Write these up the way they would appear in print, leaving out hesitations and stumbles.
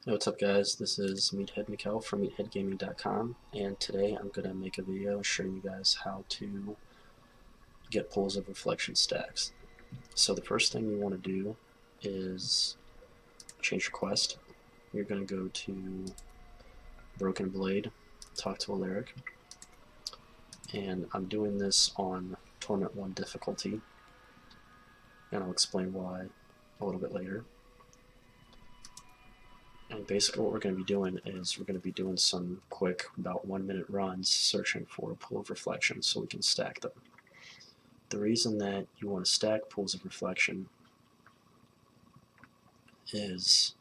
Hey, what's up guys, this is Meathead Mikkel from meatheadgaming.com, and today I'm going to make a video showing you guys how to get pools of reflection stacks. So the first thing you want to do is change your quest. You're going to go to Broken Blade, talk to Alaric, and I'm doing this on Torment 1 difficulty, and I'll explain why a little bit later. And basically what we're going to be doing is we're going to be doing some quick, about 1 minute runs searching for a pool of reflection so we can stack them. The reason that you want to stack pools of reflection is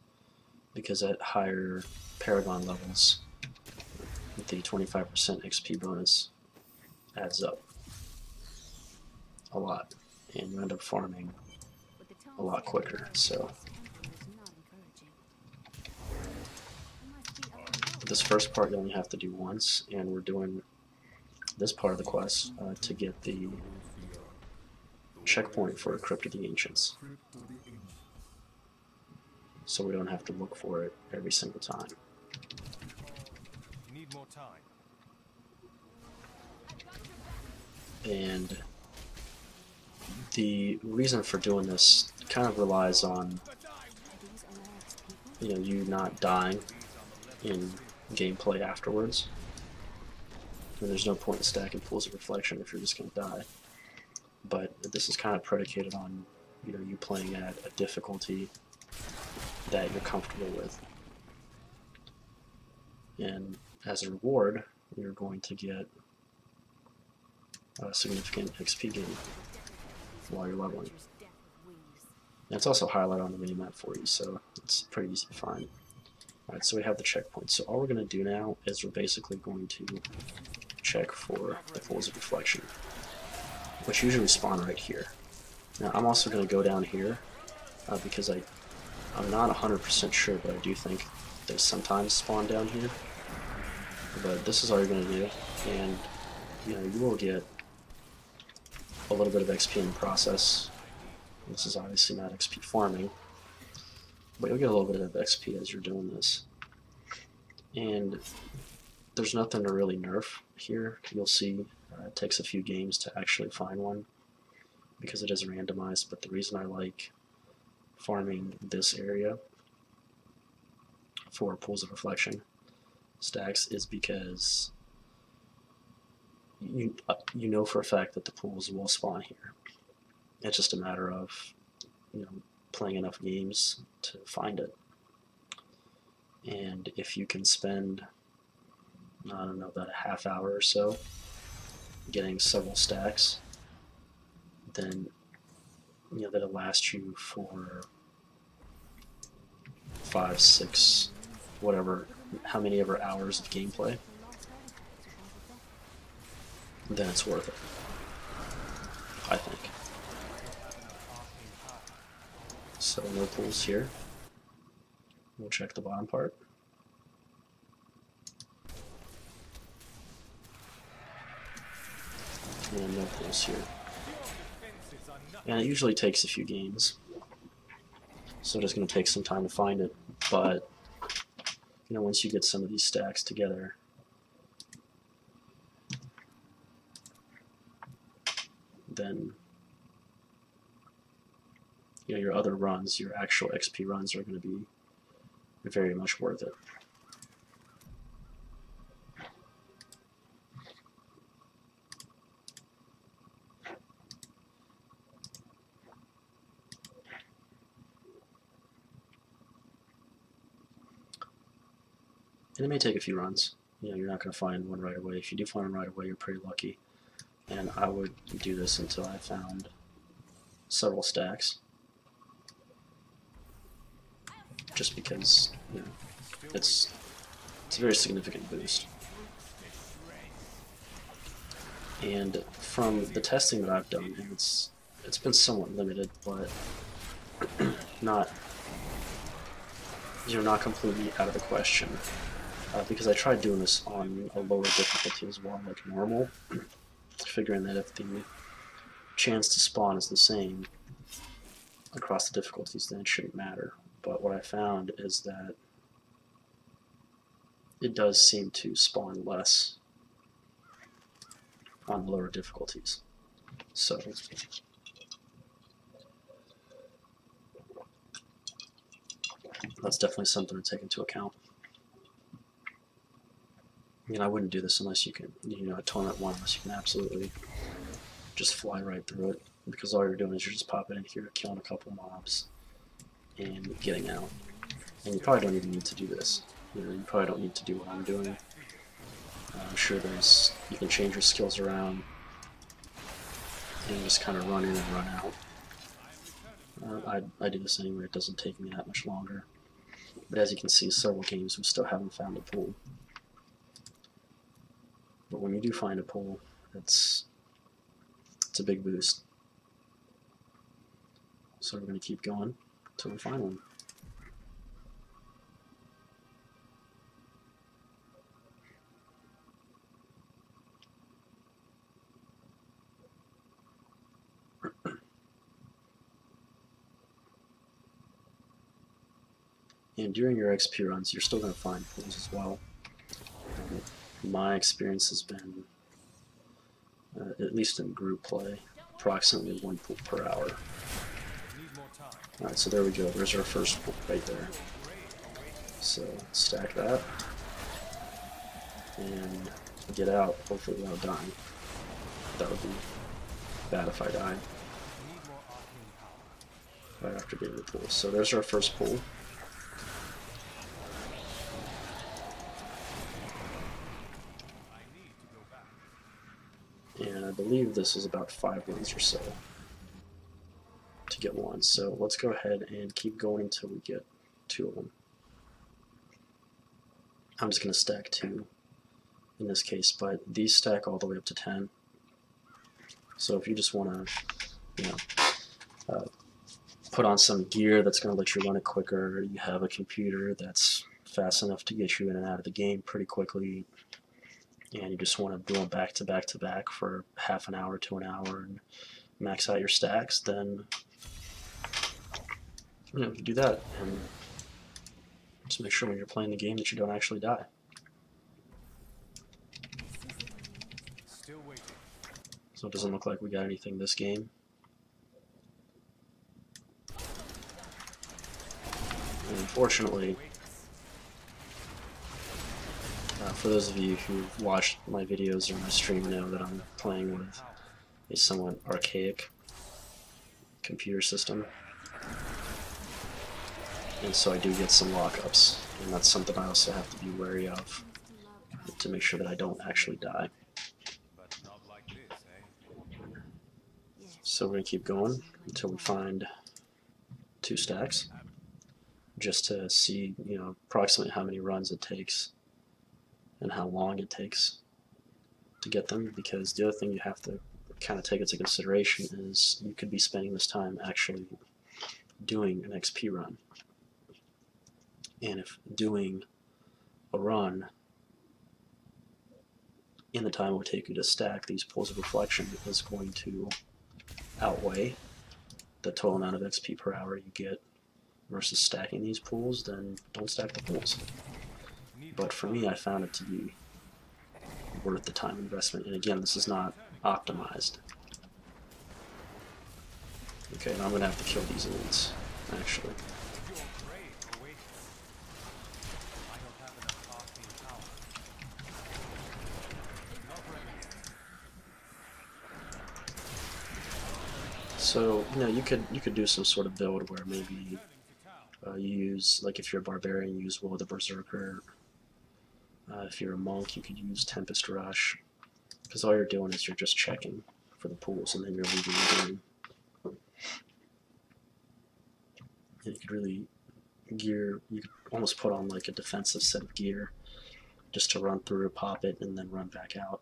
because at higher Paragon levels, the 25% XP bonus adds up a lot, and you end up farming a lot quicker. So this first part you only have to do once, and we're doing this part of the quest to get the checkpoint for Crypt of the Ancients, so we don't have to look for it every single time. Need more time. And the reason for doing this kind of relies on you not dying in gameplay afterwards. And there's no point in stacking pools of reflection if you're just going to die. But this is kind of predicated on you playing at a difficulty that you're comfortable with. And as a reward, you're going to get a significant XP gain while you're leveling. And it's also highlighted on the minimap for you, so it's pretty easy to find. Alright, so we have the checkpoint. So all we're going to do now is we're basically going to check for the pools of reflection, which usually spawn right here. Now I'm also going to go down here because I'm not 100% sure, but I do think they sometimes spawn down here. But this is all you're going to do, and you will get a little bit of XP in the process. This is obviously not XP farming, but you'll get a little bit of XP as you're doing this. And there's nothing to really nerf here. You'll see it takes a few games to actually find one because it is randomized, but the reason I like farming this area for pools of reflection stacks is because you know for a fact that the pools will spawn here. It's just a matter of playing enough games to find it. And if you can spend, I don't know, about a half hour or so getting several stacks, then that'll last you for 5, 6, whatever, how many ever hours of gameplay, then it's worth it, I think. So no pools here. We'll check the bottom part. And no pools here. And it usually takes a few games, so it's going to take some time to find it, but once you get some of these stacks together, then your other runs, your actual XP runs, are going to be very much worth it. And it may take a few runs. You're not going to find one right away. If you do find one right away, you're pretty lucky. And I would do this until I found several stacks, just because it's a very significant boost. And from the testing that I've done, and it's been somewhat limited, but not not completely out of the question, because I tried doing this on a lower difficulty as well, like normal, figuring that if the chance to spawn is the same across the difficulties, then it shouldn't matter. But what I found is that it does seem to spawn less on lower difficulties. So that's definitely something to take into account. I wouldn't do this unless you can, a Torment 1, unless you can absolutely just fly right through it, because all you're doing is you're just popping in here, killing a couple mobs, and getting out. And you probably don't even need to do this. You probably don't need to do what I'm doing. I'm sure you can change your skills around and just kind of run in and run out. I do this anyway, it doesn't take me that much longer. But as you can see, several games we still haven't found a pool. But when you do find a pool, it's a big boost. So we're going to keep going until we find one. And during your XP runs, you're still going to find pools as well. My experience has been, at least in group play, approximately 1 pool per hour. Alright, so there we go. There's our first pool right there. So stack that and get out, hopefully without dying. That would be bad if I died right after getting the pool. So there's our first pool. And I believe this is about 5 runs or so to get one. So let's go ahead and keep going until we get 2 of them. I'm just going to stack 2 in this case, but these stack all the way up to 10. So if you just want to, put on some gear that's going to let you run it quicker, you have a computer that's fast enough to get you in and out of the game pretty quickly, and you just want to do them back to back to back for half an hour to an hour and max out your stacks, then you do that, and just make sure when you're playing the game that you don't actually die. So it doesn't look like we got anything this game. And unfortunately, for those of you who've watched my videos or my stream know that I'm playing with a somewhat archaic computer system. And so I do get some lockups, and that's something I also have to be wary of to make sure that I don't actually die. So we're going to keep going until we find 2 stacks, just to see, approximately how many runs it takes and how long it takes to get them, because the other thing you have to kind of take into consideration is you could be spending this time actually doing an XP run. And if doing a run in the time it would take you to stack these pools of reflection is going to outweigh the total amount of XP per hour you get versus stacking these pools, then don't stack the pools. But for me, I found it to be worth the time investment. And again, this is not optimized. Okay, now I'm going to have to kill these elites, actually. So, you could do some sort of build where maybe you use, like if you're a barbarian, you use Will of the Berserker. If you're a monk, you could use Tempest Rush, because all you're doing is you're just checking for the pools, and then you're leaving the game. And you could really you could almost put on like a defensive set of gear, just to run through, pop it, and then run back out.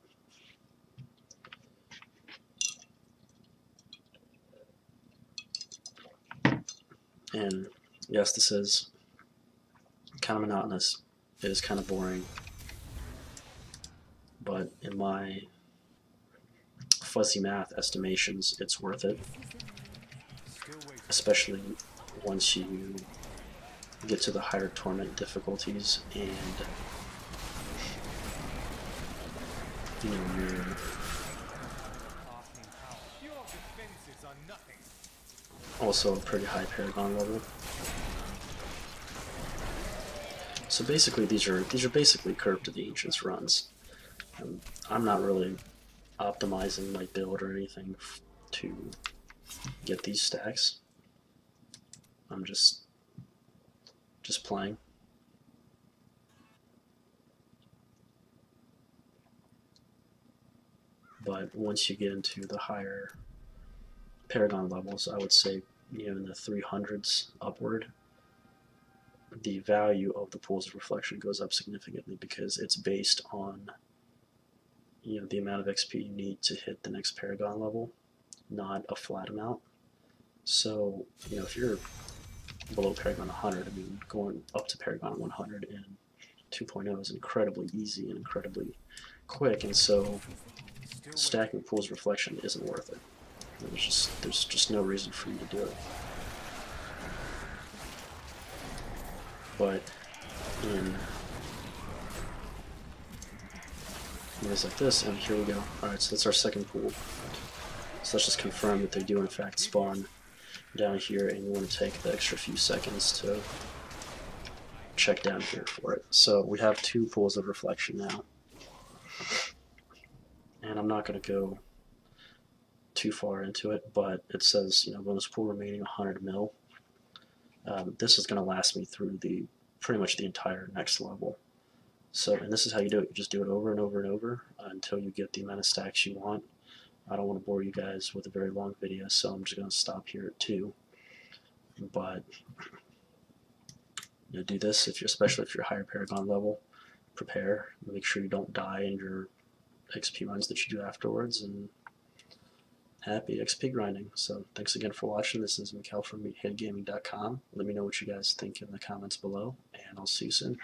And yes, this is kind of monotonous. It is kind of boring. But in my fuzzy math estimations, it's worth it. Especially once you get to the higher torment difficulties and you know, you're also a pretty high Paragon level. So basically, these are basically Curve to the Ancients runs. I'm not really optimizing my build or anything to get these stacks. I'm just playing. But once you get into the higher Paragon levels, I would say, you know, in the 300s upward, the value of the pools of reflection goes up significantly because it's based on, you know, the amount of XP you need to hit the next Paragon level, not a flat amount. So, you know, if you're below Paragon 100, I mean, going up to Paragon 100 in 2.0 is incredibly easy and incredibly quick, and so stacking pools of reflection isn't worth it. There's just no reason for you to do it. But in ways like this, and here we go. Alright, so that's our second pool. So let's just confirm that they do in fact spawn down here, and you want to take the extra few seconds to check down here for it. So we have 2 pools of reflection now. And I'm not going to go too far into it, but it says, you know, bonus pool remaining 100 mil. This is going to last me through pretty much the entire next level. So, and this is how you do it. You just do it over and over and over until you get the amount of stacks you want. I don't want to bore you guys with a very long video, so I'm just going to stop here at 2. But you know, do this especially if you're higher Paragon level. Prepare. Make sure you don't die in your XP runs that you do afterwards, and happy XP grinding. So thanks again for watching. This is Mikkel from meatheadgaming.com. Let me know what you guys think in the comments below, and I'll see you soon.